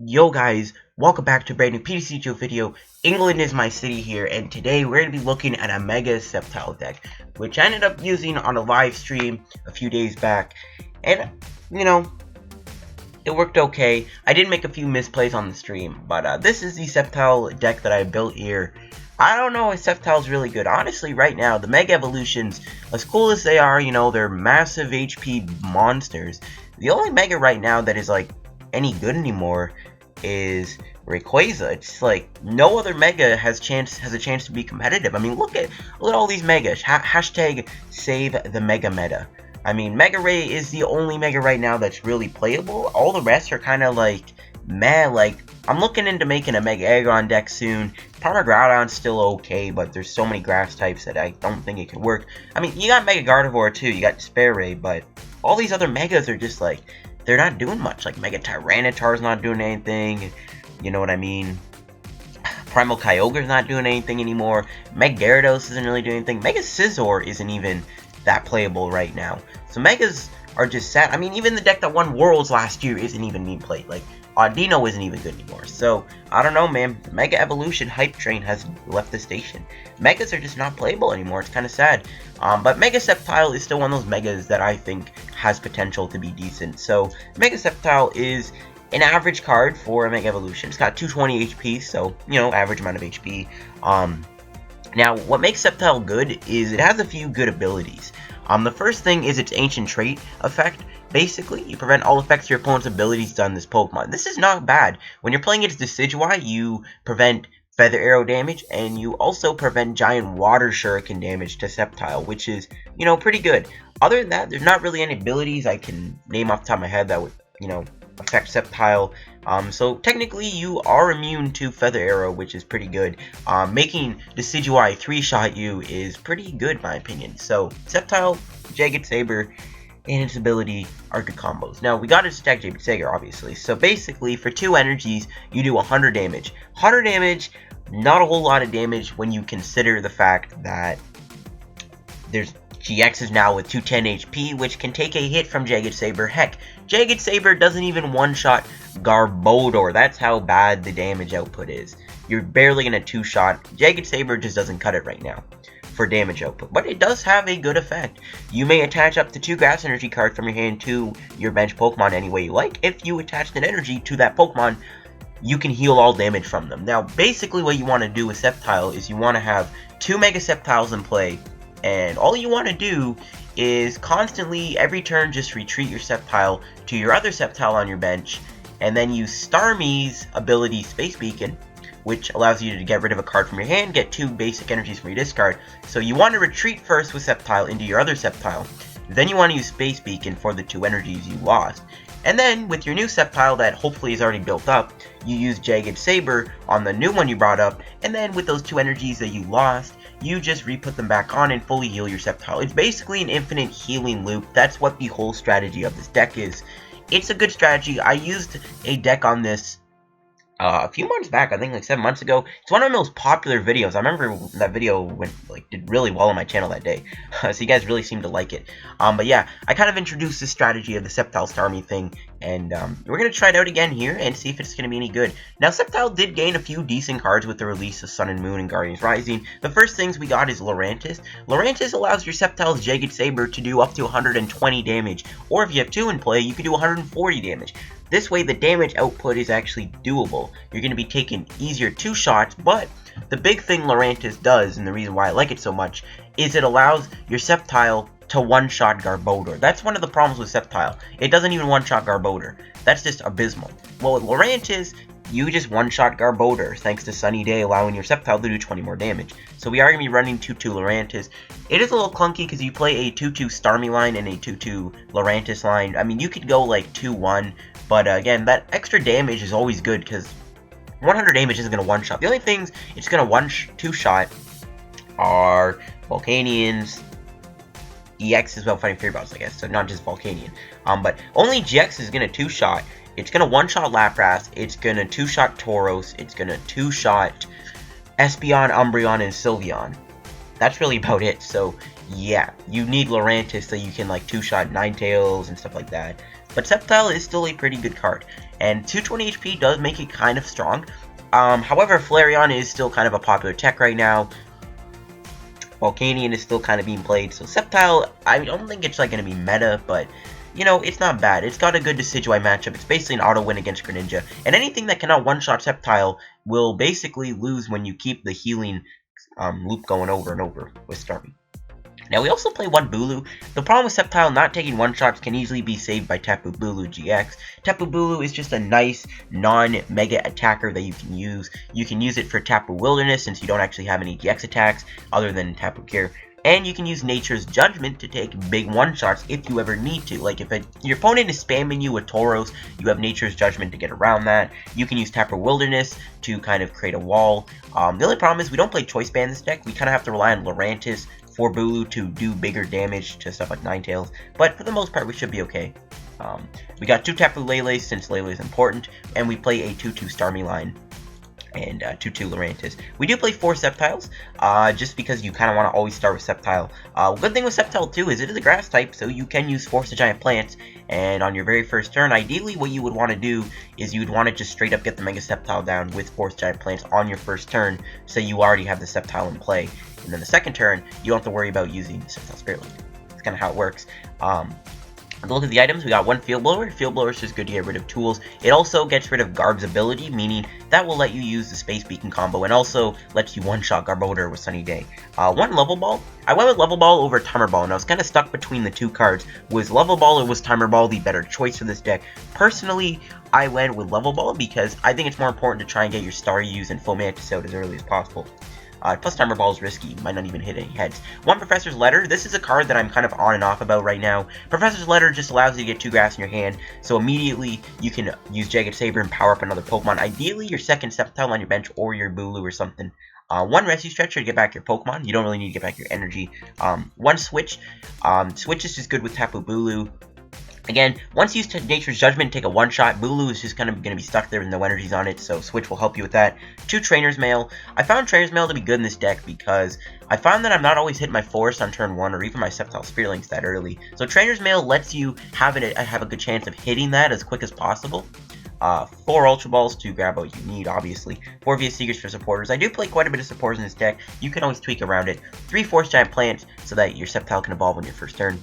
Yo guys, welcome back to a brand new PTCGO video. England is my city here, and today we're going to be looking at a Mega Sceptile deck, which I ended up using on a live stream a few days back, and, it worked okay. I did make a few misplays on the stream, but this is the Sceptile deck that I built here. I don't know if Sceptile's really good. Honestly, right now, the Mega Evolutions, as cool as they are, they're massive HP monsters. The only Mega right now that is, any good anymore is Rayquaza. It's like no other Mega has a chance to be competitive. I mean, look at all these Megas. Hashtag save the Mega meta. I mean, Mega Ray is the only Mega right now that's really playable. All the rest are kind of like meh. Like, I'm looking into making a Mega Aggron deck soon. Parmagroudon's still okay, but there's so many grass types that I don't think it could work. I mean, you got Mega Garbodor too. You got Despair Ray, but all these other Megas are just like, they're not doing much. Like, Mega Tyranitar's not doing anything. You know what I mean? Primal Kyogre's not doing anything anymore. Mega Gyarados isn't really doing anything. Mega Scizor isn't even that playable right now. So Megas are just sad. I mean, even the deck that won Worlds last year isn't even being played. Like, Audino isn't even good anymore. So, I don't know, man. The Mega Evolution hype train has left the station. Megas are just not playable anymore. It's kind of sad. But Mega Sceptile is still one of those Megas that I think has potential to be decent. So, Mega Sceptile is an average card for a Mega Evolution. It's got 220 HP, so, average amount of HP. Now, what makes Sceptile good is it has a few good abilities. The first thing is its Ancient Trait effect. Basically, you prevent all effects of your opponent's abilities done this Pokemon. This is not bad. When you're playing against Decidueye, you prevent Feather Arrow damage, and you also prevent Giant Water Shuriken damage to Sceptile, which is, pretty good. Other than that, there's not really any abilities I can name off the top of my head that would, affect Sceptile. So technically you are immune to Feather Arrow, which is pretty good. Making Decidueye 3-shot you is pretty good in my opinion. So Sceptile, Jagged Saber, and its ability are good combos. Now, we got to stack Jagged Saber, obviously. So basically, for 2 energies, you do 100 damage. 100 damage, not a whole lot of damage when you consider the fact that there's GX is now with 210 HP, which can take a hit from Jagged Saber. Heck, Jagged Saber doesn't even one-shot Garbodor. That's how bad the damage output is. You're barely going to 2-shot. Jagged Saber just doesn't cut it right now for damage output, but it does have a good effect. You may attach up to 2 Grass Energy cards from your hand to your bench Pokemon any way you like. If you attach an energy to that Pokemon, you can heal all damage from them. Now, basically what you want to do with Sceptile is you want to have 2 Mega Sceptiles in play, and all you want to do is constantly, every turn, just retreat your Sceptile to your other Sceptile on your bench, and then use Starmie's ability Space Beacon, which allows you to get rid of a card from your hand, get 2 basic energies from your discard. So you want to retreat first with Sceptile into your other Sceptile, then you want to use Space Beacon for the 2 energies you lost. And then, with your new Sceptile that hopefully is already built up, you use Jagged Saber on the new one you brought up, and then with those 2 energies that you lost, you just re-put them back on and fully heal your Sceptile. It's basically an infinite healing loop. That's what the whole strategy of this deck is. It's a good strategy. I used a deck on this a few months back, I think like 7 months ago. It's one of my most popular videos. I remember that video did really well on my channel that day. So you guys really seem to like it. But yeah, I kind of introduced this strategy of the Sceptile Starmie thing, and we're going to try it out again here and see if it's going to be any good. Now, Sceptile did gain a few decent cards with the release of Sun and Moon and Guardians Rising. The first things we got is Lurantis. Lurantis allows your Sceptile's Jagged Saber to do up to 120 damage, or if you have 2 in play, you can do 140 damage. This way, the damage output is actually doable. You're going to be taking easier 2 shots, but the big thing Lurantis does, and the reason why I like it so much, is it allows your Sceptile to one-shot Garbodor. That's one of the problems with Sceptile. It doesn't even one-shot Garbodor. That's just abysmal. Well, with Lurantis, you just one-shot Garbodor, thanks to Sunny Day allowing your Sceptile to do 20 more damage. So we are going to be running 2-2 Lurantis. It is a little clunky because you play a 2-2 Starmie line and a 2-2 Lurantis line. I mean, you could go like 2-1, but again, that extra damage is always good because 100 damage isn't going to one-shot. The only things it's going to 2-shot are Volcanions, EX is well fighting Fairy Balls, I guess, so not just Volcanion. But only GX is going to 2-shot. It's going to one-shot Lapras, it's going to 2-shot Tauros, it's going to 2-shot Espeon, Umbreon, and Sylveon. That's really about it. So yeah, you need Lurantis so you can like 2-shot Ninetales and stuff like that. But Sceptile is still a pretty good card. and 220 HP does make it kind of strong. However, Flareon is still kind of a popular tech right now. Volcanion is still kind of being played, so Sceptile, I don't think it's like going to be meta, but you know, it's not bad. It's got a good Decidueye matchup. It's basically an auto win against Greninja, and anything that cannot one-shot Sceptile will basically lose when you keep the healing loop going over and over with Starmie. Now, we also play one Bulu. The problem with Sceptile not taking one-shots can easily be saved by Tapu Bulu-GX. Tapu Bulu is just a nice, non-mega attacker that you can use. You can use it for Tapu Wilderness since you don't actually have any GX attacks other than Tapu Cure. And you can use Nature's Judgment to take big one-shots if you ever need to. Like, if your opponent is spamming you with Tauros, you have Nature's Judgment to get around that. You can use Tapu Wilderness to kind of create a wall. The only problem is we don't play Choice Band this deck. We kind of have to rely on Lurantis for Bulu to do bigger damage to stuff like Ninetales. But for the most part, we should be okay. We got 2 Tapu Lele since Lele is important. And we play a 2-2 Starmie line. And 2-2 Lurantis. We do play 4 Sceptiles, just because you kind of want to always start with Sceptile. Good thing with Sceptile too is it is a grass type, so you can use Force of Giant Plants, and on your very first turn, ideally what you would want to do is you would want to just straight up get the Mega Sceptile down with Force Giant Plants on your first turn, so you already have the Sceptile in play. And then the second turn, you don't have to worry about using Sceptile Spirit Link. That's kind of how it works. Look at the items, we got 1 Field Blower. Field Blower is just good to get rid of tools. It also gets rid of Garb's ability, meaning that will let you use the Space Beacon combo, and also lets you one-shot Garbodor with Sunny Day. 1 Level Ball. I went with Level Ball over Timer Ball, and I was kind of stuck between the 2 cards. Was Level Ball or was Timer Ball the better choice for this deck? Personally, I went with Level Ball because I think it's more important to try and get your Staryus and Fomantis out as early as possible. Plus Timer Ball is risky, might not even hit any heads. 1 Professor's Letter. This is a card that I'm kind of on and off about right now. Professor's Letter just allows you to get 2 grass in your hand, so immediately you can use Jagged Saber and power up another Pokemon. Ideally, your second Sceptile on your bench or your Bulu or something. 1 Rescue Stretcher to get back your Pokemon. You don't really need to get back your energy. 1 Switch. Switch is just good with Tapu Bulu. Again, once you use Nature's Judgment, take a one-shot. Bulu is just kind of going to be stuck there with no energies on it, so Switch will help you with that. 2 Trainer's Mail. I found Trainer's Mail to be good in this deck because I found that I'm not always hitting my Forest on turn 1 or even my Sceptile Spirit Links that early. So Trainer's Mail lets you have a good chance of hitting that as quick as possible. 4 Ultra Balls to grab what you need, obviously. 4 VS Seekers for supporters. I do play quite a bit of supporters in this deck. You can always tweak around it. 3 Force Giant Plants so that your Sceptile can evolve on your first turn.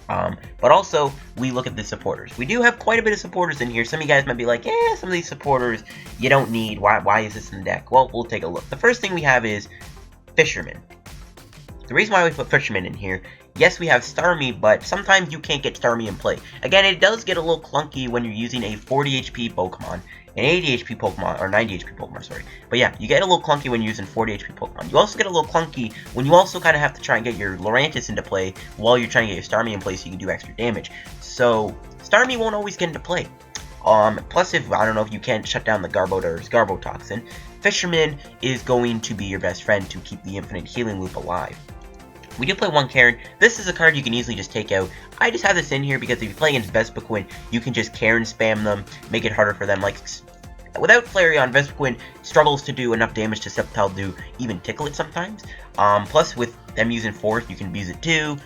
But also, we look at the supporters. We do have quite a bit of supporters in here. Some of you guys might be like, yeah, some of these supporters you don't need. Why is this in the deck? Well, we'll take a look. The first thing we have is Fisherman. The reason why we put Fisherman in here, yes, we have Starmie, but sometimes you can't get Starmie in play. Again, it does get a little clunky when you're using a 40 HP Pokemon, an 80 HP Pokemon, or 90 HP Pokemon, sorry. But yeah, you get a little clunky when you're using 40 HP Pokemon. You also get a little clunky when you also kind of have to try and get your Lurantis into play while you're trying to get your Starmie in play so you can do extra damage. So, Starmie won't always get into play. Plus, if I don't know if you can't shut down the Garbodor's Garbotoxin, Fisherman is going to be your best friend to keep the infinite healing loop alive. We do play 1 Karen. This is a card you can easily just take out. I just have this in here because if you play against Vespiquen, you can just Karen spam them, make it harder for them. Like, without Flareon, Vespiquen struggles to do enough damage to Sceptile to even tickle it sometimes. Plus, with them using Force, you can abuse it too.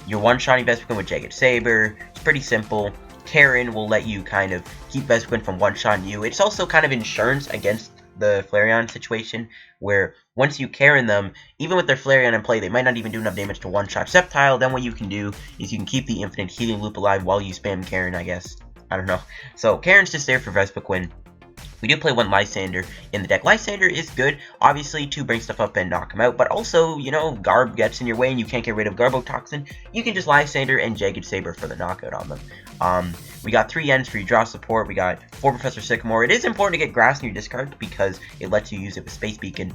You're one-shotting Vespiquen with Jagged Saber. It's pretty simple. Karen will let you kind of keep Vespiquen from one-shotting you. It's also kind of insurance against the Flareon situation, where once you Karen them, even with their Flareon in play, they might not even do enough damage to one-shot Sceptile. Then what you can do is you can keep the infinite healing loop alive while you spam Karen, I guess. I don't know. So Karen's just there for Vespiquen. We do play 1 Lysander in the deck. Lysander is good, obviously, to bring stuff up and knock him out, but also, you know, Garb gets in your way and you can't get rid of Garbotoxin. You can just Lysander and Jagged Saber for the knockout on them. We got 3 Ends for your draw support. We got 4 Professor Sycamore. It is important to get grass in your discard because it lets you use it with Space Beacon.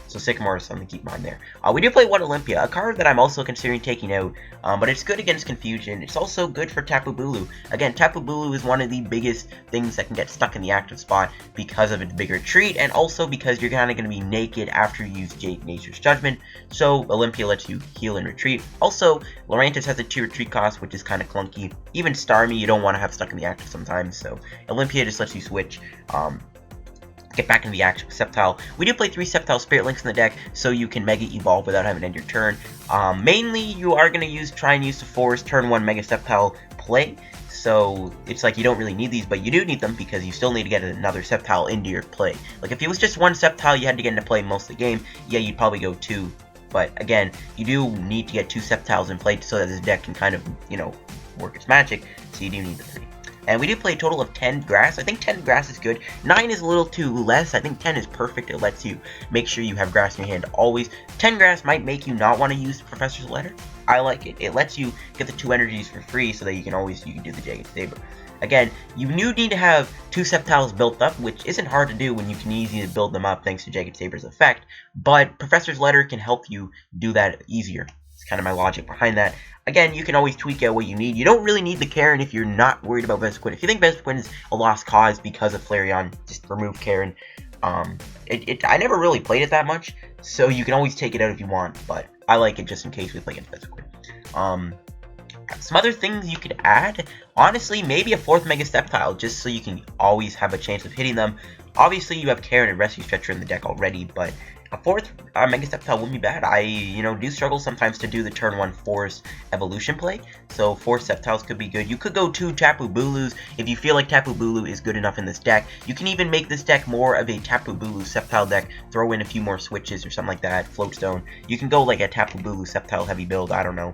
So Sycamore is something to keep in mind there. We do play 1 Olympia, a card that I'm also considering taking out, but it's good against Confusion. It's also good for Tapu Bulu. Again, Tapu Bulu is one of the biggest things that can get stuck in the active spot because of its bigger retreat, and also because you're kind of going to be naked after you use Nature's Judgment, so Olympia lets you heal and retreat. Also, Lurantis has a 2 retreat cost, which is kind of clunky. Even Starmie, you don't want to have stuck in the active sometimes, so Olympia just lets you switch. Get back into the action with Sceptile. We do play 3 Sceptile Spirit Links in the deck, so you can Mega Evolve without having to end your turn. Mainly, you are going to try and use the Force, turn 1 Mega Sceptile, play. So it's like you don't really need these, but you do need them because you still need to get another Sceptile into your play. Like if it was just one Sceptile you had to get into play most of the game, yeah, you'd probably go 2. But again, you do need to get 2 Sceptiles in play so that this deck can kind of, you know, work its magic. So you do need the 3. And we do play a total of 10 grass. I think 10 grass is good. 9 is a little too less. I think 10 is perfect. It lets you make sure you have grass in your hand always. 10 grass might make you not want to use Professor's Letter. I like it. It lets you get the 2 energies for free so that you can do the Jagged Saber. Again, you do need to have 2 Sceptiles built up, which isn't hard to do when you can easily build them up thanks to Jagged Saber's effect. But Professor's Letter can help you do that easier. It's kind of my logic behind that. Again, you can always tweak out what you need. You don't really need the Karen if you're not worried about Vespiquen. If you think Vespiquen is a lost cause because of Flareon, just remove Karen. I never really played it that much, so you can always take it out if you want, but I like it just in case we play against Vespiquen. Some other things you could add, honestly, maybe a 4th Mega Sceptile, just so you can always have a chance of hitting them. Obviously, you have Karen and Rescue Stretcher in the deck already, but a 4th Mega Sceptile wouldn't be bad. I, do struggle sometimes to do the turn 1 Force Evolution play, so 4 Sceptiles could be good. You could go 2 Tapu Bulus if you feel like Tapu Bulu is good enough in this deck. You can even make this deck more of a Tapu Bulu Sceptile deck, throw in a few more switches or something like that, Floatstone. You can go like a Tapu Bulu Sceptile heavy build, I don't know.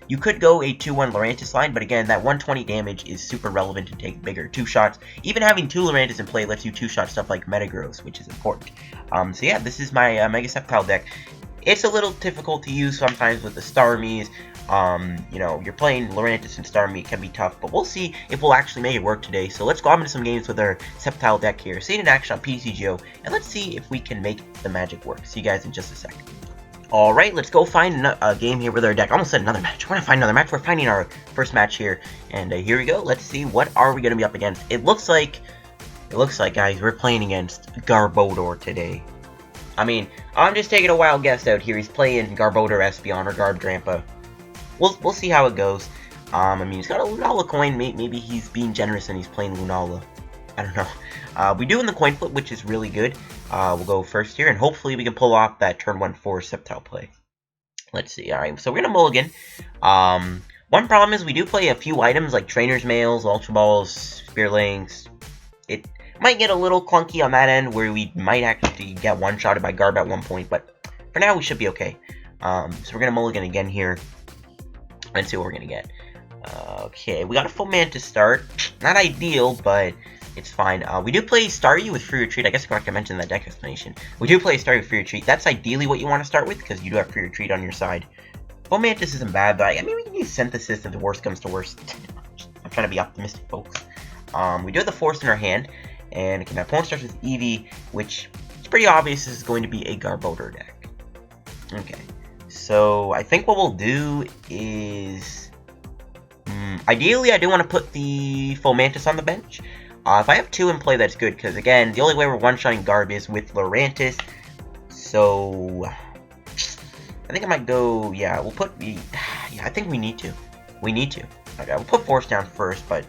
You could go a 2-1 Lurantis line, but again, that 120 damage is super relevant to take bigger 2-shots. Even having 2 Lurantis in play lets you 2-shot stuff like Metagross, which is important. So yeah, this is my Mega Sceptile deck. It's a little difficult to use sometimes with the Starmies. You're playing Lurantis and Starmie, it can be tough, but we'll see if we'll actually make it work today. So let's go into some games with our Sceptile deck here. See it in action on PTCGO, and let's see if we can make the magic work. See you guys in just a second. Alright, let's go find a game here with our deck. I almost said another match. We're gonna find another match. We're finding our first match here, and here we go. Let's see, what are we gonna be up against? It looks like, guys, we're playing against Garbodor today. I mean, I'm just taking a wild guess out here. He's playing Garbodor Espeon or Garbdrampa. We'll see how it goes. I mean, he's got a Lunala coin. Maybe he's being generous and he's playing Lunala. I don't know. We do in the coin flip, which is really good. We'll go first here, and hopefully we can pull off that turn 1 Force Sceptile play. Let's see. Alright, so we're gonna mulligan. One problem is we do play a few items like Trainer's Mails, Ultra Balls, Spearlinks. It might get a little clunky on that end where we might actually get one-shotted by Garb at one point, but for now we should be okay. So we're gonna mulligan again here and see what we're gonna get. Okay, we got a Fomantis start. Not ideal, but it's fine. We do play Staryu with Free Retreat. I guess I forgot to mention that deck explanation. We do play Staryu with Free Retreat. That's ideally what you want to start with, because you do have Free Retreat on your side. Fomantis isn't bad, but I mean, we can use Synthesis if the worst comes to worst. I'm trying to be optimistic, folks. We do have the Force in our hand, and okay, my opponent starts with Eevee, which is pretty obvious is going to be a Garbodor deck. Okay, so I think what we'll do is... ideally, I do want to put the Fomantis on the bench. If I have 2 in play, that's good, because again, the only way we're one-shotting Garb is with Lurantis. So I think I might go, yeah, we'll put, yeah, I think we need to. We need to. Okay, we'll put Force down first, but,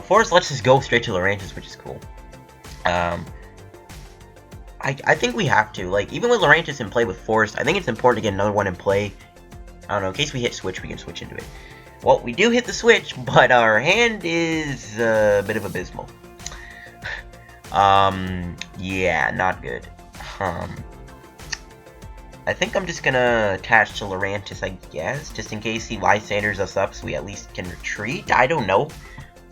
Force lets us go straight to Lurantis, which is cool. I think we have to. Like, even with Lurantis in play with Force, I think it's important to get another one in play. I don't know, in case we hit switch, we can switch into it. Well, we do hit the switch, but our hand is a bit of abysmal. Yeah, not good. I think I'm just gonna attach to Lurantis, I guess, just in case he Lysanders us up so we at least can retreat. I don't know.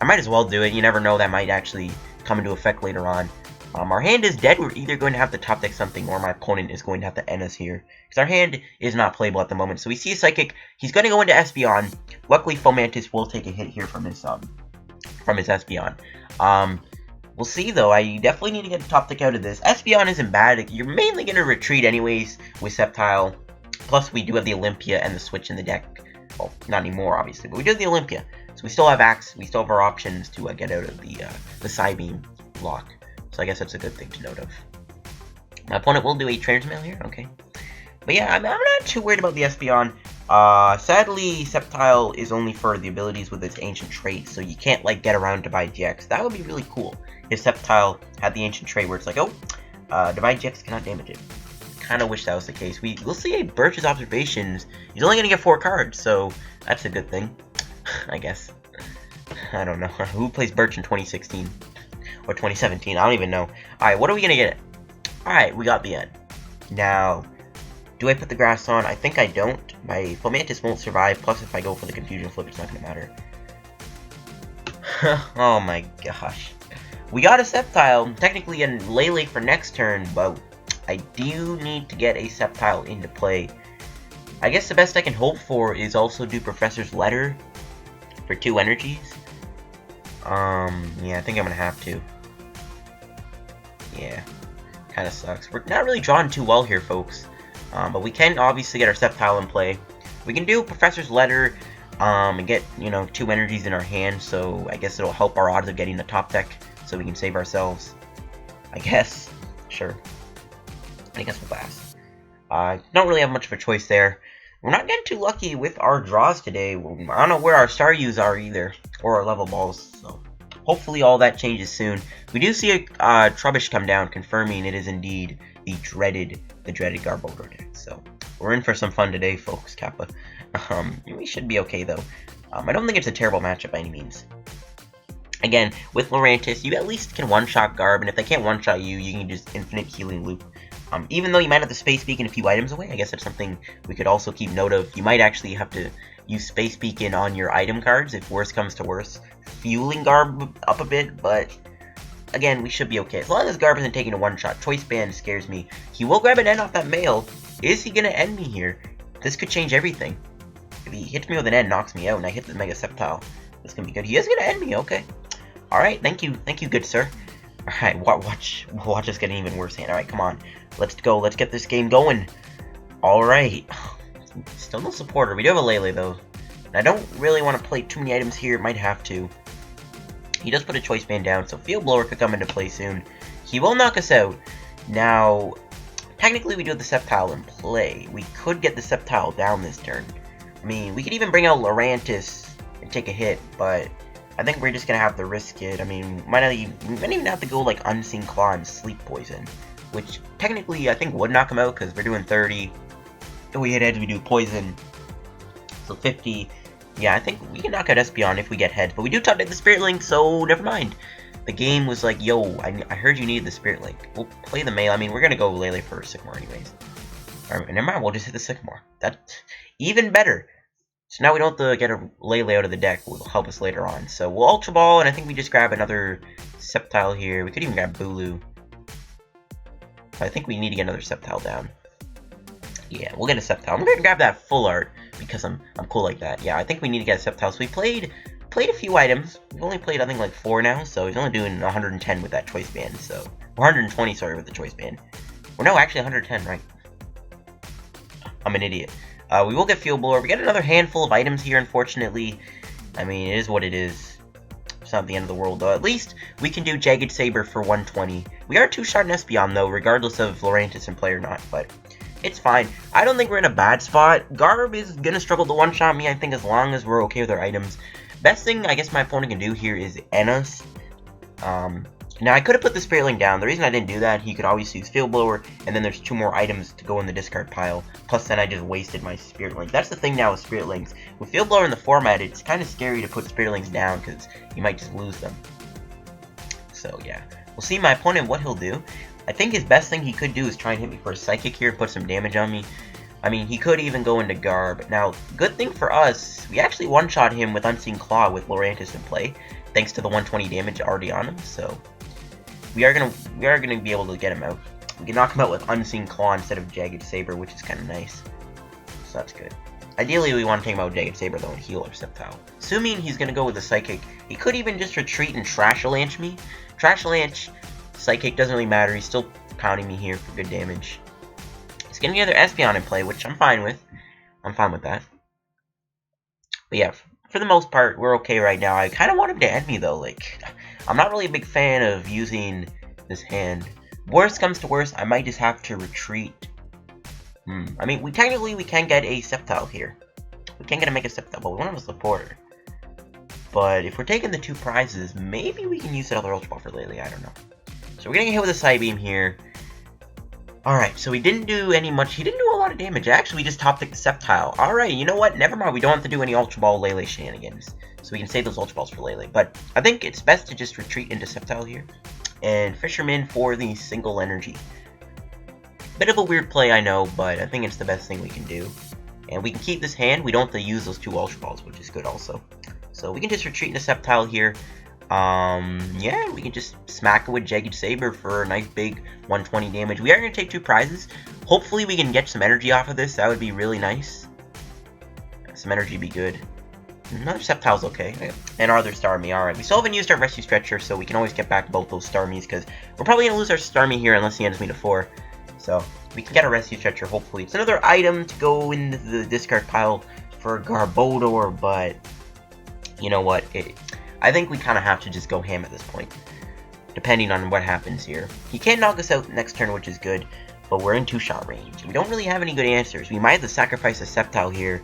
I might as well do it. You never know, that might actually come into effect later on. Our hand is dead. We're either going to have to top deck something, or my opponent is going to have to end us here, because our hand is not playable at the moment. So we see a Psychic. He's going to go into Espeon. Luckily, Fomantis will take a hit here from his Espeon. We'll see, though. I definitely need to get a top deck out of this. Espeon isn't bad. You're mainly going to retreat anyways with Sceptile. Plus, we do have the Olympia and the switch in the deck. Well, not anymore, obviously, but we do have the Olympia. So we still have Axe. We still have our options to get out of the Psybeam block. So I guess that's a good thing to note of. My opponent will do a Trainer's Mail here, okay. But yeah, I'm not too worried about the Espeon. Sadly, Sceptile is only for the abilities with its ancient trait, so you can't, like, get around Divide GX. That would be really cool if Sceptile had the ancient trait where it's like, oh, Divide GX cannot damage it. Kinda wish that was the case. We'll see a Birch's Observations. He's only gonna get 4 cards, so that's a good thing, I guess. I don't know. Who plays Birch in 2016? Or 2017? I don't even know. Alright, what are we gonna get? Alright, we got the end. Now, do I put the grass on? I think I don't. My Fomantis won't survive, plus if I go for the confusion flip, it's not gonna matter. Oh my gosh. We got a Sceptile, technically a Lele for next turn, but I do need to get a Sceptile into play. I guess the best I can hope for is also do Professor's Letter for 2 energies. Yeah, I think I'm gonna have to. Yeah, kinda sucks. We're not really drawing too well here, folks. But we can obviously get our Sceptile in play. We can do Professor's Letter, and get, you know, 2 energies in our hand, so I guess it'll help our odds of getting the top deck, so we can save ourselves. I guess. Sure. I guess we'll pass. Don't really have much of a choice there. We're not getting too lucky with our draws today. I don't know where our Staryus are either, or our level balls, so hopefully all that changes soon. We do see a Trubbish come down, confirming it is indeed the dreaded Garbodor deck, so we're in for some fun today, folks, Kappa. We should be okay, though. I don't think it's a terrible matchup by any means. Again, with Lurantis, you at least can one-shot Garb, and if they can't one-shot you, you can just infinite healing loop. Even though you might have to Space Beacon a few items away, I guess that's something we could also keep note of. You might actually have to use Space Beacon on your item cards if worse comes to worse, fueling Garb up a bit, but again, we should be okay. As long as Garb isn't taking a one-shot. Choice Band scares me. He will grab an end off that mail. Is he going to end me here? This could change everything. If he hits me with an end, knocks me out, and I hit the Mega Sceptile, this can be good. He is going to end me, okay. Alright, thank you, good sir. Alright, watch us getting even worse hand. Alright, come on. Let's go, let's get this game going. Alright. Still no supporter. We do have a Lele, though. And I don't really want to play too many items here. Might have to. He does put a Choice Band down, so Field Blower could come into play soon. He will knock us out. Now, technically we do have the Sceptile in play. We could get the Sceptile down this turn. I mean, we could even bring out Lurantis and take a hit, but I think we're just going to have to risk it. I mean, we might even have to go like Unseen Claw and Sleep Poison, which technically I think would knock him out because we're doing 30. If we hit heads, we do Poison. So 50. Yeah, I think we can knock out Espeon if we get heads, but we do top deck the Spirit Link, so never mind. The game was like, yo, I heard you needed the Spirit Link. We'll play the Mail. I mean, we're going to go Lele for Sycamore anyways. Alright, never mind, we'll just hit the Sycamore. That's even better. So now we don't have to get a Lele out of the deck, will help us later on. So we'll Ultra Ball, and I think we just grab another Sceptile here. We could even grab Bulu. I think we need to get another Sceptile down. Yeah, we'll get a Sceptile. I'm going to grab that full art, because I'm cool like that. Yeah, I think we need to get a Sceptile. So we played a few items. We've only played, I think, like 4 now, so he's only doing 110 with that Choice Band, so 120, sorry, with the Choice Band. Well, no, actually 110, right? I'm an idiot. We will get Field Blower. We get another handful of items here, unfortunately. I mean, it is what it is. It's not the end of the world, though. At least we can do Jagged Saber for 120. We are 2-shot in Espeon, though, regardless of Lurantis in play or not, but it's fine. I don't think we're in a bad spot. Garb is going to struggle to one-shot me, I think, as long as we're okay with our items. Best thing I guess my opponent can do here is end us. Now, I could have put the Spirit Link down. The reason I didn't do that, he could always use Field Blower, and then there's 2 more items to go in the discard pile. Plus, then I just wasted my Spirit Link. That's the thing now with Spirit Links. With Field Blower in the format, it's kind of scary to put Spirit Links down, because you might just lose them. So, yeah. We'll see my opponent, what he'll do. I think his best thing he could do is try and hit me for a Psychic here and put some damage on me. I mean, he could even go into Garb. Now, good thing for us, we actually one-shot him with Unseen Claw with Lurantis in play, thanks to the 120 damage already on him, so we are gonna be able to get him out. We can knock him out with Unseen Claw instead of Jagged Saber, which is kind of nice. So that's good. Ideally, we want to take him out with Jagged Saber, though, and heal our Sceptile. Assuming he's going to go with the Psychic, he could even just retreat and Trash-a-Lanche me. Trash-a-Lanche, Psychic, doesn't really matter. He's still pounding me here for good damage. He's going to get another Espeon in play, which I'm fine with. I'm fine with that. But yeah, for the most part, we're okay right now. I kind of want him to end me, though. Like, I'm not really a big fan of using this hand. Worst comes to worst, I might just have to retreat. I mean, we can get a Sceptile here. We can get a Mega Sceptile, but we want a supporter. But if we're taking the 2 prizes, maybe we can use another Ultra Ball for Lele, I don't know. So we're getting hit with a Psybeam here. Alright, so he didn't do a lot of damage. Actually, we just top-ticked the Sceptile. Alright, you know what? Never mind, we don't have to do any Ultra Ball Lele shenanigans. So we can save those Ultra Balls for Lele. But I think it's best to just retreat into Sceptile here. And Fisherman for the single energy. Bit of a weird play, I know, but I think it's the best thing we can do. And we can keep this hand. We don't have to use those 2 Ultra Balls, which is good also. So we can just retreat into Sceptile here. Yeah, we can just smack it with Jagged Saber for a nice big 120 damage. We are going to take 2 prizes. Hopefully we can get some energy off of this. That would be really nice. Some energy would be good. Another Sceptile's okay. And our other Starmie. Alright, we still haven't used our Rescue Stretcher, so we can always get back both those Starmies, because we're probably going to lose our Starmie here unless he ends me to 4. So, we can get a Rescue Stretcher, hopefully. It's another item to go into the discard pile for Garbodor, but you know what? I think we kind of have to just go ham at this point, depending on what happens here. He can knock us out next turn, which is good, but we're in 2-shot range. We don't really have any good answers. We might have to sacrifice a Sceptile here.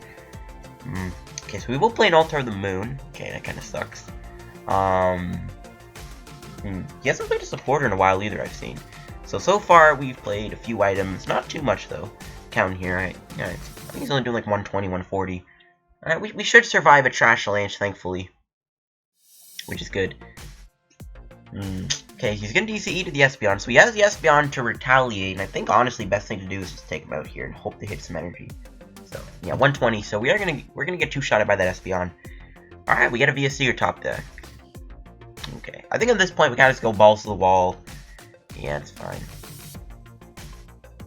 Okay, so we will play an Altar of the Moon. Okay, that kind of sucks. He hasn't played a supporter in a while either, I've seen. So far, we've played a few items. Not too much, though. Counting here, right? Yeah, I think he's only doing like 120, 140. Alright, we should survive a Trash Avalanche, thankfully. Which is good. Okay, he's going to DCE to the Espeon, so he has the Espeon to retaliate, and I think, honestly, best thing to do is just take him out here and hope to hit some energy. So, yeah, 120, so we're gonna get 2-shotted by that Espeon. Alright, we got a VSC or top deck. Okay, I think at this point we gotta just go balls to the wall. Yeah, it's fine.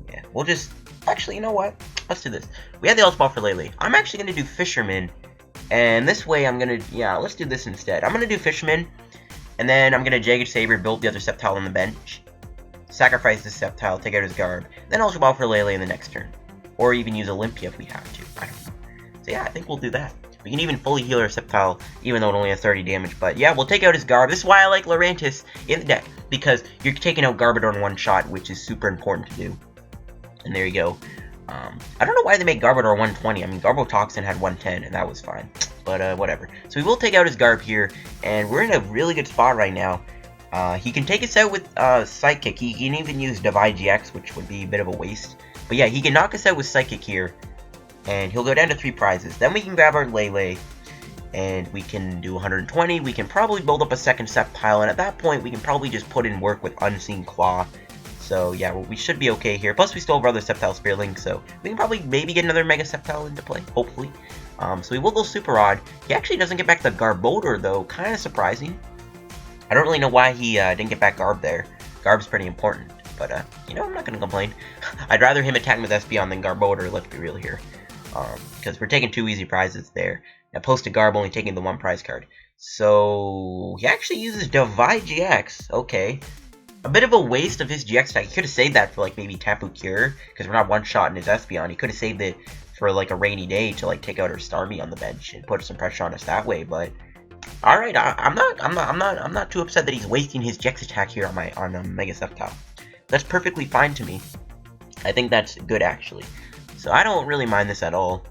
Yeah, we'll just... Actually, you know what? Let's do this. We had the Ultra Ball for Lele. I'm actually going to do Fisherman. And this way I'm going to... Yeah, let's do this instead. I'm going to do Fisherman. And then I'm going to Jagged Saber, build the other Sceptile on the bench. Sacrifice this Sceptile, take out his Garb. Then Ultra Ball for Lele in the next turn. Or even use Olympia if we have to. I don't know. So yeah, I think we'll do that. We can even fully heal our Sceptile, even though it only has 30 damage. But yeah, we'll take out his Garb. This is why I like Lurantis in the deck. Because you're taking out Garbodor in one shot, which is super important to do. And there you go. I don't know why they make Garbodor 120. I mean, Garbotoxin had 110, and that was fine. But, whatever. So we will take out his Garb here, and we're in a really good spot right now. He can take us out with Psychic. He can even use Divide GX, which would be a bit of a waste. But yeah, he can knock us out with Psychic here, and he'll go down to 3 prizes. Then we can grab our Lele, and we can do 120. We can probably build up a second Sceptile, and at that point, we can probably just put in work with Unseen Claw. So yeah, we should be okay here. Plus, we still have other Sceptile Spearling, so we can probably maybe get another Mega Sceptile into play, hopefully. So we will go Super Rod. He actually doesn't get back the Garbodor, though. Kind of surprising. I don't really know why he didn't get back Garb there. Garb's pretty important, but you know, I'm not going to complain. I'd rather him attack with Espeon than Garbodor, let's be real here. Because we're taking 2 easy prizes there. Now, posted Garb only taking the 1 prize card. So, he actually uses Divide GX. Okay. A bit of a waste of his GX attack. He could have saved that for, like, maybe Tapu Cure, because we're not one-shotting his Espeon. He could have saved it for, like, a rainy day to, like, take out our Starmie on the bench and put some pressure on us that way, but... Alright, I'm not too upset that he's wasting his GX attack here on Mega Sceptile. That's perfectly fine to me. I think that's good, actually. So I don't really mind this at all.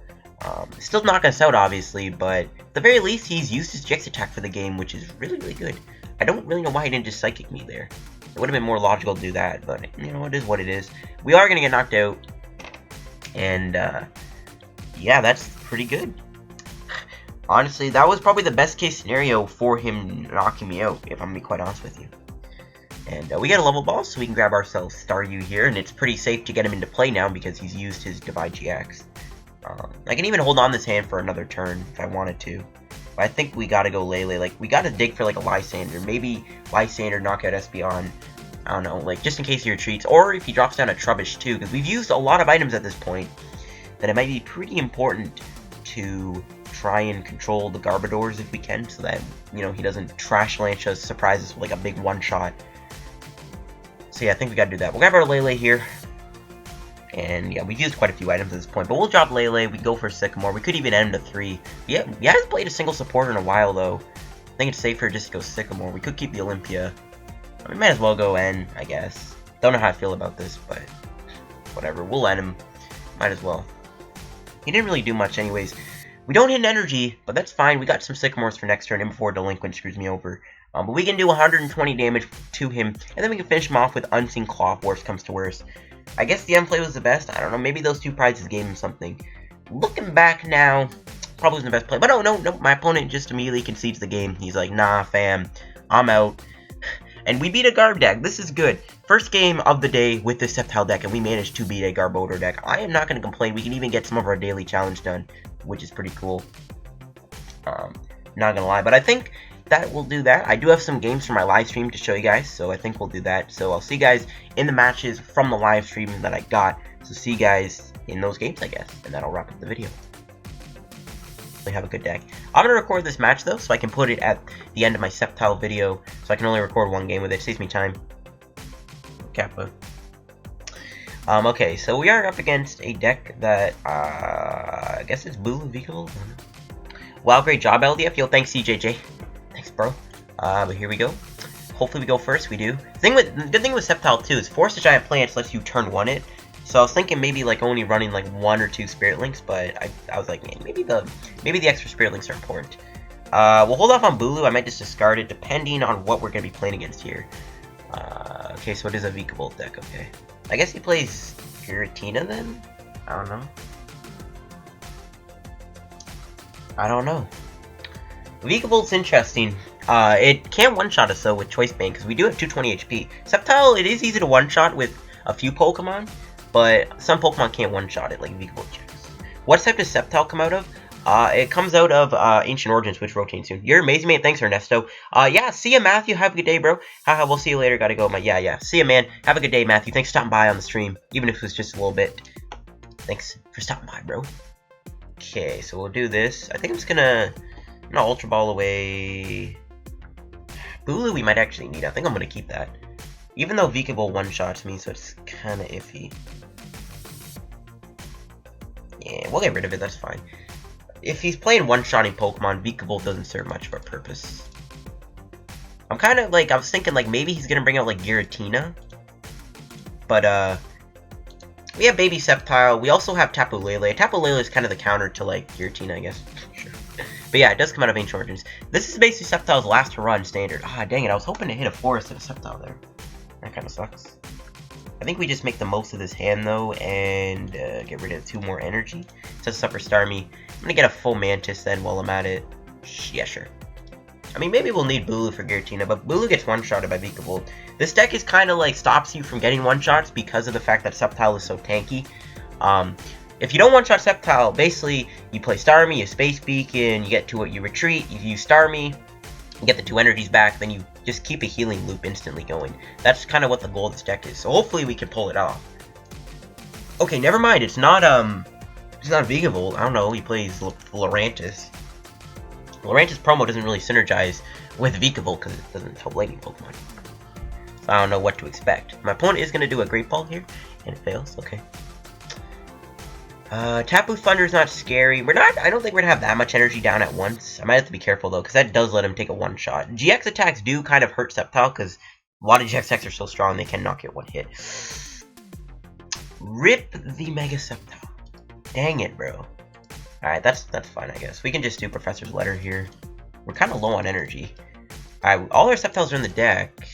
Still knock us out, obviously, but at the very least, he's used his GX attack for the game, which is really, really good. I don't really know why he didn't just Psychic me there. It would have been more logical to do that, but, you know, it is what it is. We are going to get knocked out, and, yeah, that's pretty good. Honestly, that was probably the best case scenario for him knocking me out, if I'm going to be quite honest with you. And we got a level ball, so we can grab ourselves Staryu here, and it's pretty safe to get him into play now because he's used his Divide GX. I can even hold on this hand for another turn if I wanted to. But I think we gotta go Lele. Like, we gotta dig for, like, a Lysander. Maybe Lysander, knock out Espeon. I don't know, like, just in case he retreats. Or if he drops down a Trubbish, too. Because we've used a lot of items at this point that it might be pretty important to try and control the Garbodors if we can. So that, you know, he doesn't Trash Lance us, surprise us with, like, a big one-shot. So yeah, I think we gotta do that. We'll grab our Lele here. And yeah, we've used quite a few items at this point. But we'll drop Lele, we go for Sycamore. We could even end to 3. Yeah, we haven't played a single supporter in a while, though. I think it's safer just to go Sycamore. We could keep the Olympia. We might as well go N, I guess. Don't know how I feel about this, but whatever. We'll end him. Might as well. He didn't really do much anyways. We don't hit an energy, but that's fine. We got some Sycamores for next turn, and before Delinquent screws me over. But we can do 120 damage to him, and then we can finish him off with Unseen Claw if worst comes to worst. I guess the end play was the best. I don't know. Maybe those 2 prizes gave him something. Looking back now, probably wasn't the best play. But no, my opponent just immediately concedes the game. He's like, nah, fam, I'm out. And we beat a Garb deck. This is good. First game of the day with this Sceptile deck, and we managed to beat a Garbodor deck. I am not going to complain. We can even get some of our daily challenge done, which is pretty cool. Not going to lie, but I think that will do that. I do have some games for my live stream to show you guys, so I think we'll do that. So I'll see you guys in the matches from the live stream that I got. So see you guys in those games, I guess, and that'll wrap up the video. Have a good deck. I'm going to record this match, though, so I can put it at the end of my Sceptile video, so I can only record 1 game with it. Saves me time. Kappa. Okay, so we are up against a deck that, I guess it's Bulu-GX. Wow, great job, LDF. Yo, thanks, CJJ. Thanks, bro. But here we go. Hopefully we go first. We do. The good thing with Sceptile, too, is Force the Giant Plants lets you turn 1 it. So I was thinking maybe like only running like 1 or 2 Spirit Links, but I was like, man, maybe the extra Spirit Links are important. We'll hold off on Bulu. I might just discard it depending on what we're gonna be playing against here. Okay, so it is a Vikavolt deck. Okay, I guess he plays Giratina then. I don't know. Vikavolt's interesting. It can one-shot us though with Choice Band because we do have 220 HP. Sceptile, it is easy to one-shot with a few Pokemon. But some Pokemon can't one-shot it, like Bulu-GX. What type does Sceptile come out of? It comes out of Ancient Origins, which rotates soon. You're amazing, man. Thanks, Ernesto. Yeah, see ya, Matthew. Have a good day, bro. Haha, we'll see you later. Gotta go. Yeah. See ya, man. Have a good day, Matthew. Thanks for stopping by on the stream, even if it was just a little bit. Thanks for stopping by, bro. Okay, so we'll do this. I think I'm just gonna Ultra Ball away. Bulu we might actually need. I think I'm gonna keep that. Even though Vikavolt one-shots me, so it's kind of iffy. Yeah, we'll get rid of it, that's fine. If he's playing one-shotting Pokemon, Vikavolt doesn't serve much of a purpose. I'm kind of like, I was thinking like maybe he's going to bring out like Giratina. But, we have Baby Sceptile. We also have Tapu Lele. Tapu Lele is kind of the counter to like Giratina, I guess. Sure. But yeah, it does come out of Ancient Origins. This is basically Sceptile's last run standard. Ah, dang it, I was hoping to hit a Forest and a Sceptile there. That kind of sucks. I think we just make the most of this hand, though, and get rid of 2 more energy. Sets us up for Starmie. I'm going to get a Fomantis then while I'm at it. Yeah, sure. I mean, maybe we'll need Bulu for Giratina, but Bulu gets one-shotted by Vikavolt. This deck is kind of like stops you from getting one-shots because of the fact that Sceptile is so tanky. If you don't one-shot Sceptile, basically, you play Starmie, you Space Beacon, you get to it, you retreat, you use Starmie, you get the 2 energies back, then you just keep a healing loop instantly going. That's kind of what the goal of this deck is. So hopefully we can pull it off. Okay, never mind. It's not Vikavolt. I don't know. He plays Lurantis. Lurantis promo doesn't really synergize with Vikavolt because it doesn't help lightning Pokemon. So I don't know what to expect. My opponent is going to do a Great Ball here, and it fails. Okay. Tapu Thunder is not scary. I don't think we're gonna have that much energy down at once. I might have to be careful though, because that does let him take a one-shot. GX attacks do kind of hurt Sceptile, because a lot of GX attacks are so strong they can knock it 1 hit. Rip the Mega Sceptile. Dang it, bro. Alright, that's fine, I guess. We can just do Professor's Letter here. We're kind of low on energy. Alright, all our Sceptiles are in the deck.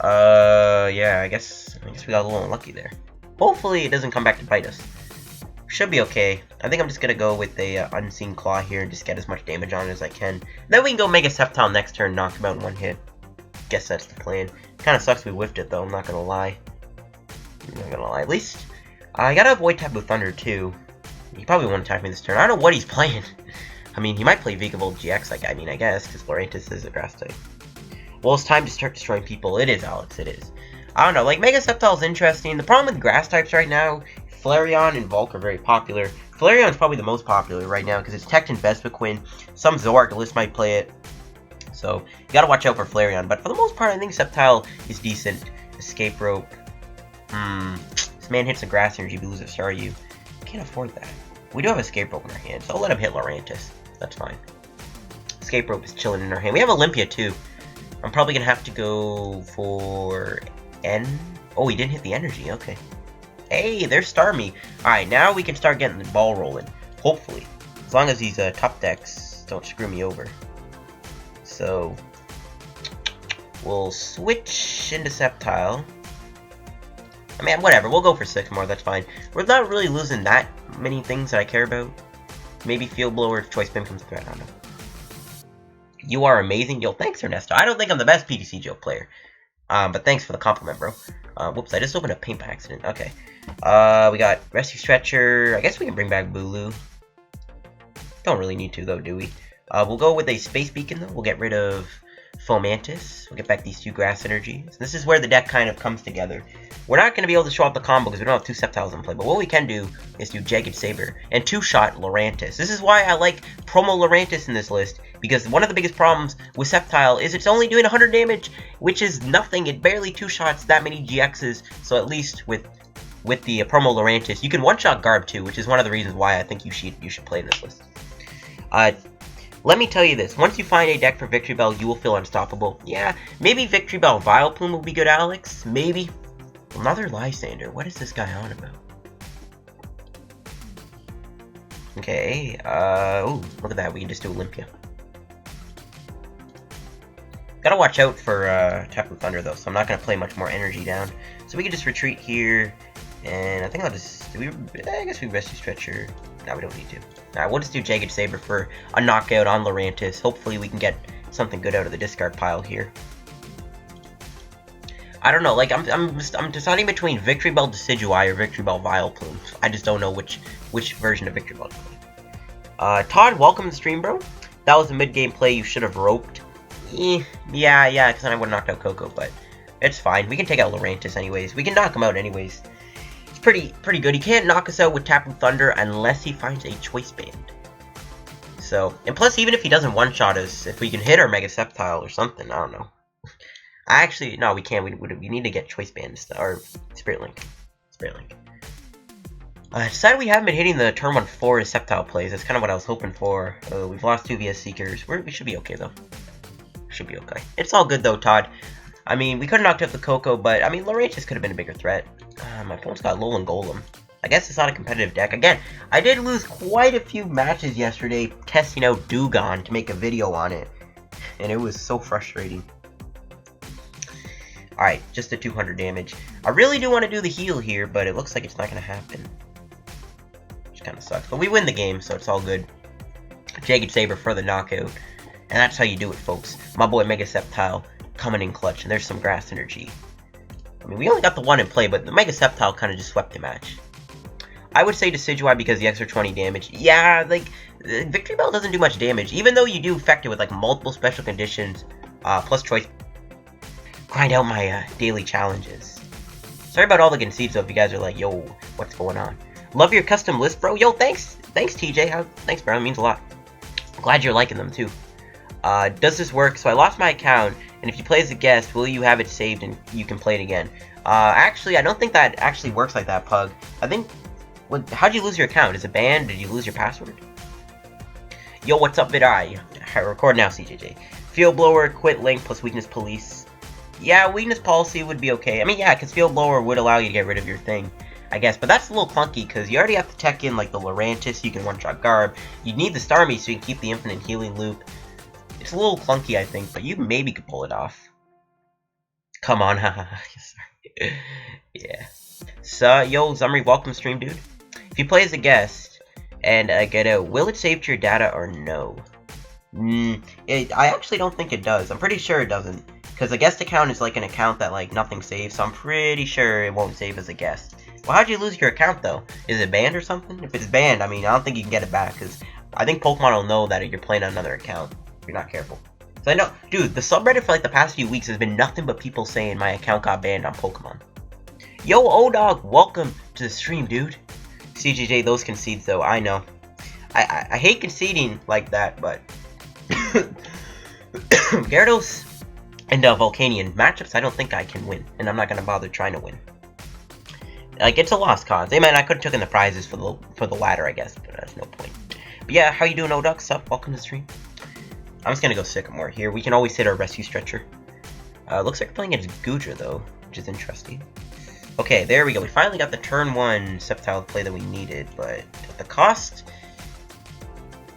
Yeah, I guess we got a little unlucky there. Hopefully it doesn't come back to bite us. Should be okay. I think I'm just going to go with a Unseen Claw here and just get as much damage on it as I can. Then we can go Mega Sceptile next turn, knock him out in 1 hit. Guess that's the plan. Kind of sucks we whiffed it though, I'm not going to lie. At least, I got to avoid Tapu Thunder too. He probably won't attack me this turn. I don't know what he's playing. I mean, he might play Vikavolt GX, like, I guess, because Lurantis is a grass type. Well, it's time to start destroying people. It is, Alex, it is. I don't know, like, Mega Sceptile is interesting. The problem with grass types right now, Flareon and Volk are very popular. Flareon is probably the most popular right now because it's Tech and Vespiquen. Some Zoroark might play it. So, you gotta watch out for Flareon. But for the most part, I think Sceptile is decent. Escape Rope. This man hits a grass energy, we lose a Staryu. Can't afford that. We do have Escape Rope in our hand, so I'll let him hit Lurantis. That's fine. Escape Rope is chilling in our hand. We have Olympia too. I'm probably gonna have to go for N. Oh, he didn't hit the energy. Okay. Hey, there's Starmie. Alright, now we can start getting the ball rolling. Hopefully. As long as these top decks don't screw me over. So, We'll switch into Sceptile. I mean, whatever. We'll go for Sycamore. That's fine. We're not really losing that many things that I care about. Maybe Field Blower if Choice Beam comes through. I don't know. You are amazing. Yo, thanks, Ernesto. I don't think I'm the best PTCGO player. But thanks for the compliment, bro. Whoops, I just opened a paint by accident. Okay. We got Rescue Stretcher. I guess we can bring back Bulu. Don't really need to, though, do we? We'll go with a Space Beacon, though. We'll get rid of Fomantis. We'll get back these two Grass Energies. This is where the deck kind of comes together. We're not going to be able to show off the combo because we don't have two Sceptiles in play, but what we can do is do Jagged Saber and two-shot Lurantis. This is why I like promo Lurantis in this list, because one of the biggest problems with Sceptile is it's only doing 100 damage, which is nothing. It barely two-shots that many GXs, so at least with the promo Lurantis, you can one-shot Garb too, which is one of the reasons why I think you should play in this list. Let me tell you this, once you find a deck for Victory Bell, you will feel unstoppable. Yeah, maybe Victory Bell Vileplume will be good, Alex. Maybe. Another Lysander. What is this guy on about? Okay, ooh, look at that. We can just do Olympia. Gotta watch out for Tapu Thunder, though, so I'm not gonna play much more energy down. So we can just retreat here, and I think I'll just... I guess we Rescue Stretcher. No, we don't need to. Alright, we'll just do Jagged Saber for a knockout on Lurantis. Hopefully we can get something good out of the discard pile here. I don't know, like, I'm deciding between Victory Bell Decidueye or Victory Bell Vileplume. I just don't know which version of Victory Bell to play. Todd, welcome to the stream, bro. That was a mid-game play you should have roped. Yeah, because then I would have knocked out Coco, but it's fine. We can take out Lurantis anyways. We can knock him out anyways. It's pretty good. He can't knock us out with Tapu Thunder unless he finds a Choice Band. So, and plus, even if he doesn't one-shot us, if we can hit our Mega Sceptile or something, I don't know. Actually, no, we can't. We need to get Choice Band or Spirit Link. I decided we haven't been hitting the turn 1 forest Sceptile plays. That's kind of what I was hoping for. We've lost 2 via Seekers. We should be okay, though. Should be okay. It's all good, though, Todd. I mean, we could have knocked out the Coco, but, I mean, Lurantis could have been a bigger threat. My opponent's got Alolan Golem. I guess it's not a competitive deck. Again, I did lose quite a few matches yesterday testing out Dewgong to make a video on it. And it was so frustrating. Alright, just a 200 damage. I really do want to do the heal here, but it looks like it's not going to happen. Which kind of sucks. But we win the game, so it's all good. Jagged Saber for the knockout. And that's how you do it, folks. My boy Mega Sceptile coming in clutch. And there's some Grass Energy. I mean, we only got the one in play, but the Mega Sceptile kind of just swept the match. I would say Decidueye because the extra 20 damage. Yeah, like, Victory Bell doesn't do much damage. Even though you do affect it with, like, multiple special conditions, plus choice. Grind out my daily challenges. Sorry about all the conceits, though, if you guys are like, yo, what's going on? Love your custom list, bro. Yo, thanks. Thanks, TJ. Thanks, bro. It means a lot. Glad you're liking them, too. Does this work? So I lost my account, and if you play as a guest, will you have it saved and you can play it again? Actually, I don't think that actually works like that, Pug. I think... how'd you lose your account? Is it banned? Did you lose your password? Yo, what's up, VidI? I record now, CJJ. Field Blower, Quit Link, plus Weakness Police. Yeah, Weakness Policy would be okay. I mean, yeah, because Field Blower would allow you to get rid of your thing, I guess. But that's a little clunky, because you already have to tech in, like, the Lurantis, you can one-shot Garb. You need the Starmie so you can keep the infinite healing loop. It's a little clunky, I think, but you maybe could pull it off. Come on, haha. Sorry. Yeah. So, yo, Zumri, welcome stream, dude. If you play as a guest and get out, will it save to your data or no? I actually don't think it does. I'm pretty sure it doesn't. Because a guest account is like an account that like nothing saves, so I'm pretty sure it won't save as a guest. Well, how'd you lose your account though? Is it banned or something? If it's banned, I mean, I don't think you can get it back, because I think Pokemon will know that you're playing on another account if you're not careful. So I know, dude, the subreddit for like the past few weeks has been nothing but people saying my account got banned on Pokemon. Yo, O-Dog, welcome to the stream, dude. CJJ, those concedes though, I know. I hate conceding like that, but... Gyarados and Volcanion matchups, I don't think I can win, and I'm not gonna bother trying to win. Like, it's a lost cause. I mean, I could have taken the prizes for the ladder, I guess, but there's no point. But yeah, how you doing, O-Dog? Sup? Welcome to the stream. I'm just gonna go Sycamore here. We can always hit our Rescue Stretcher. Looks like we're playing against Goodra though, which is interesting. Okay, there we go. We finally got the turn 1 Sceptile play that we needed, but at the cost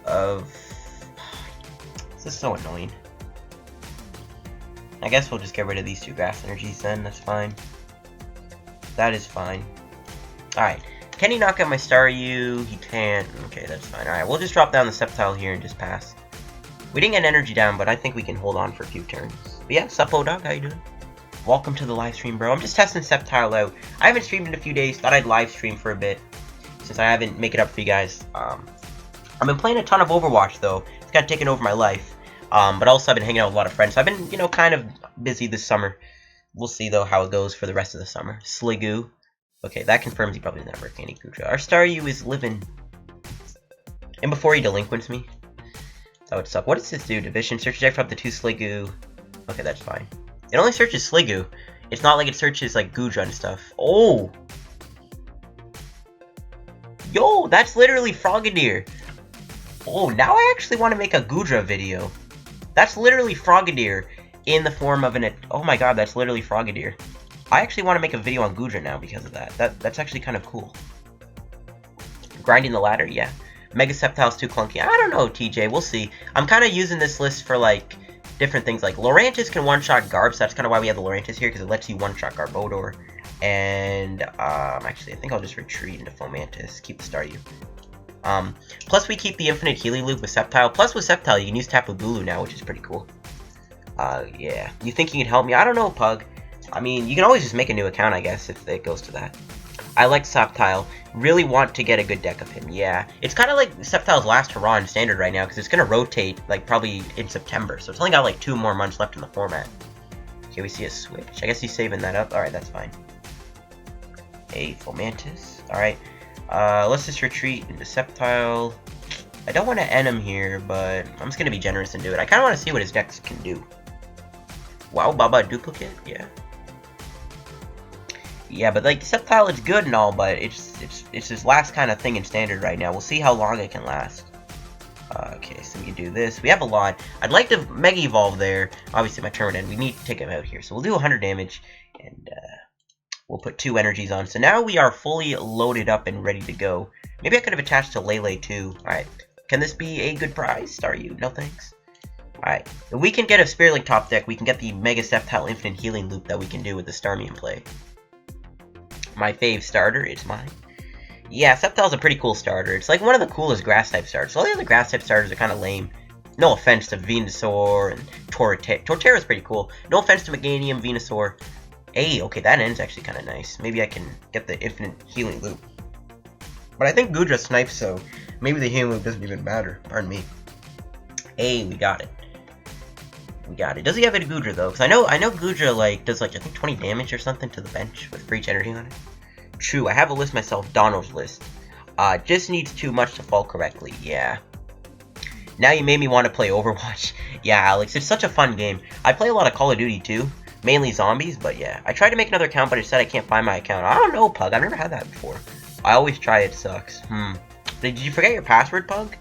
of... This is so annoying. I guess we'll just get rid of these 2 grass energies then. That's fine. That is fine. Alright. Can he knock out my Staryu? He can't. Okay, that's fine. Alright, we'll just drop down the Sceptile here and just pass. We didn't get energy down, but I think we can hold on for a few turns. But yeah, Suppo Dog, how you doing? Welcome to the live stream, bro. I'm just testing Sceptile out. I haven't streamed in a few days. Thought I'd live stream for a bit, since I haven't make it up for you guys. I've been playing a ton of Overwatch, though. It's kind of taken over my life. But also I've been hanging out with a lot of friends. So I've been, you know, kind of busy this summer. We'll see, though, how it goes for the rest of the summer. Sliggoo. Okay, that confirms he probably doesn't have any Goodra. Our Staryu is living. And before he delinquents me. That would suck. What does this do? Division. Search deck for up to 2 Sliggoo. Okay, that's fine. It only searches Sliggoo. It's not like it searches, like, Goodra and stuff. Oh! Yo, that's literally Frogadier. Oh, now I actually want to make a Goodra video. That's literally Frogadier in the form of an... Oh my god, that's literally Frogadier. I actually want to make a video on Goodra now because of that. That's actually kind of cool. Grinding the ladder, yeah. Mega Sceptile's too clunky. I don't know, TJ. We'll see. I'm kind of using this list for, like, different things. Like, Lurantis can one-shot Garb, so that's kind of why we have the Lurantis here, because it lets you one-shot Garbodor. And, actually, I think I'll just retreat into Fomantis. Keep the Staryu. Plus we keep the infinite healing loop with Sceptile. Plus with Sceptile, you can use Tapu Bulu now, which is pretty cool. Yeah. You think you can help me? I don't know, Pug. I mean, you can always just make a new account, I guess, if it goes to that. I like Sceptile. Really want to get a good deck of him, yeah. It's kind of like Sceptile's last hurrah in Standard right now, because it's going to rotate, like, probably in September. So it's only got, like, 2 more months left in the format. Okay, we see a switch. I guess he's saving that up. Alright, that's fine. Hey, Fomantis. Alright. Let's just retreat into Sceptile. I don't want to end him here, but I'm just going to be generous and do it. I kind of want to see what his decks can do. Wow, Baba duplicate? Yeah. Yeah, but like Sceptile is good and all, but it's his last kind of thing in Standard right now. We'll see how long it can last. Okay, so we can do this. We have a lot. I'd like to Mega Evolve there. Obviously, my turn would end. We need to take him out here. So we'll do 100 damage, and we'll put 2 energies on. So now we are fully loaded up and ready to go. Maybe I could have attached to Lele too. Alright. Can this be a good prize? Staryu? No thanks. Alright. If we can get a Spirit Link top deck, we can get the Mega Sceptile Infinite Healing loop that we can do with the Starmie in play. My fave starter, it's mine. Yeah, Sceptile's a pretty cool starter. It's like one of the coolest grass-type starters. All the other grass-type starters are kind of lame. No offense to Venusaur and Torterra. Torterra's pretty cool. No offense to Meganium, Venusaur. Hey, okay, that end's actually kind of nice. Maybe I can get the Infinite Healing loop. But I think Goodra snipes, so maybe the healing loop doesn't even matter. Pardon me. Hey, we got it. We got it. Does he have a Goodra though? Because I know Goodra like does like I think 20 damage or something to the bench with breach energy on it. True, I have a list myself, Donald's list. Just needs too much to fall correctly. Yeah. Now you made me want to play Overwatch. Yeah, Alex, it's such a fun game. I play a lot of Call of Duty too, mainly zombies, but yeah. I tried to make another account, but it said I can't find my account. I don't know, Pug. I've never had that before. I always try. It sucks. Did you forget your password, Pug?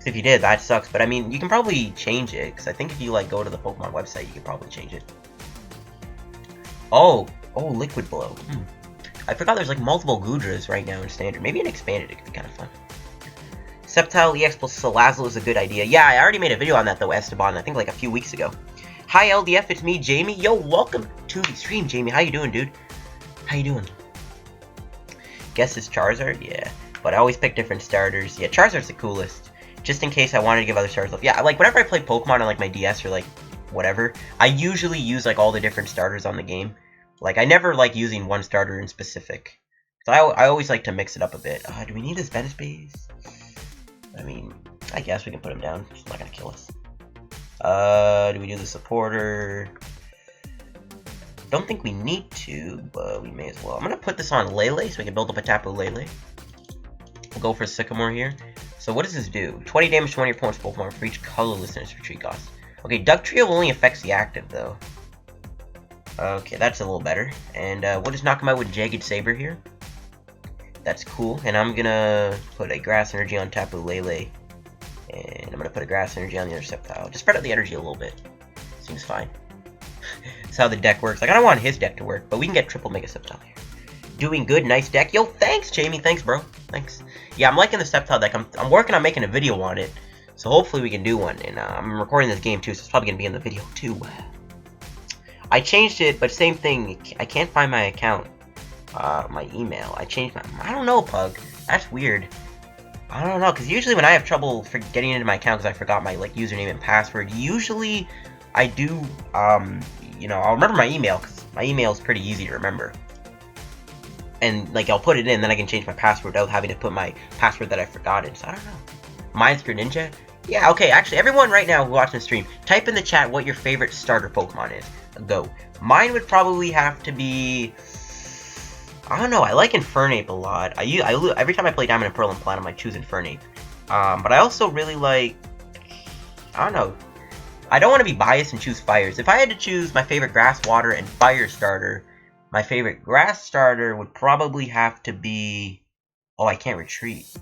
If you did, that sucks, but I mean, you can probably change it, because I think if you, like, go to the Pokemon website, you can probably change it. Oh, Liquid Blow. I forgot there's, like, multiple Goodras right now in Standard. Maybe an Expanded, it could be kind of fun. Sceptile EX plus Salazzle is a good idea. Yeah, I already made a video on that, though, Esteban, I think, like, a few weeks ago. Hi, LDF, it's me, Jamie. Yo, welcome to the stream, Jamie. How you doing, dude? How you doing? Guess it's Charizard? Yeah, but I always pick different starters. Yeah, Charizard's the coolest. Just in case I wanted to give other starters love. Yeah, like, whenever I play Pokemon on, like, my DS or, like, whatever, I usually use, like, all the different starters on the game. Like, I never like using one starter in specific. So I always like to mix it up a bit. Do we need this Venusbase? I mean, I guess we can put him down. It's not gonna kill us. Do we do the supporter? Don't think we need to, but we may as well. I'm gonna put this on Lele so we can build up a Tapu Lele. We'll go for Sycamore here. So what does this do? 20 damage to one of your opponent's Pokemon for each colorless in its retreat cost. Okay, Duck Trio only affects the active, though. Okay, that's a little better. And we'll just knock him out with Jagged Saber here. That's cool. And I'm gonna put a Grass Energy on Tapu Lele. And I'm gonna put a Grass Energy on the other Sceptile. Just spread out the energy a little bit. Seems fine. That's how the deck works. Like, I don't want his deck to work, but we can get triple Mega Sceptile here. Doing good, nice deck. Yo, thanks, Jamie. Thanks, bro. Thanks. Yeah, I'm liking the Sceptile deck. I'm working on making a video on it, so hopefully we can do one. And I'm recording this game too, so it's probably gonna be in the video too. I changed it, but same thing. I can't find my account. My email. I changed my... I don't know, Pug. That's weird. I don't know, because usually when I have trouble getting into my account because I forgot my, like, username and password, usually I do, you know, I'll remember my email, because my email is pretty easy to remember. And, like, I'll put it in, then I can change my password without having to put my password that I forgot in, so I don't know. Mindscrew Ninja? Yeah, okay, actually, everyone right now watching the stream, type in the chat what your favorite starter Pokemon is. Go. Mine would probably have to be... I don't know, I like Infernape a lot. Every time I play Diamond and Pearl and Platinum, I choose Infernape. But I also really like... I don't know. I don't want to be biased and choose Fires. If I had to choose my favorite Grass, Water, and Fire starter, my favorite Grass starter would probably have to be... Oh, I can't retreat.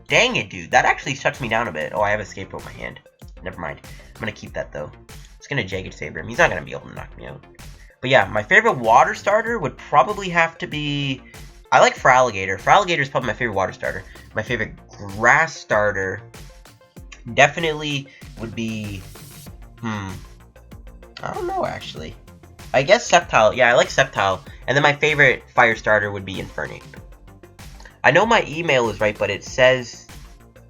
Dang it, dude. That actually shuts me down a bit. Oh, I have Escape Rope in my hand. Never mind. I'm going to keep that, though. It's going to Jagged Saber him. He's not going to be able to knock me out. But yeah, my favorite water starter would probably have to be... I like Feraligatr. Feraligatr is probably my favorite water starter. My favorite grass starter definitely would be... I don't know, actually. I guess Sceptile. Yeah, I like Sceptile. And then my favorite fire starter would be Infernape. I know my email is right, but it says...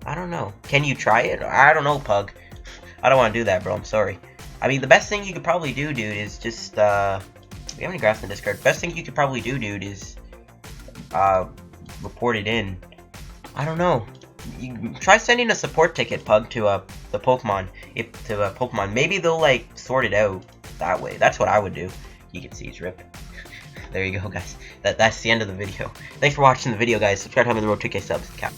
I don't know. Can you try it? I don't know, Pug. I don't want to do that, bro. I'm sorry. I mean, the best thing you could probably do, dude, is just, we have any grass in the discard. Best thing you could probably do, dude, is, report it in. I don't know. You try sending a support ticket, Pug, to, the Pokemon. Pokemon. Maybe they'll, like, sort it out that way. That's what I would do. You can see it's ripped. There you go, guys. That's the end of the video. Thanks for watching the video, guys. Subscribe to me on the road to 2K subs. Cap.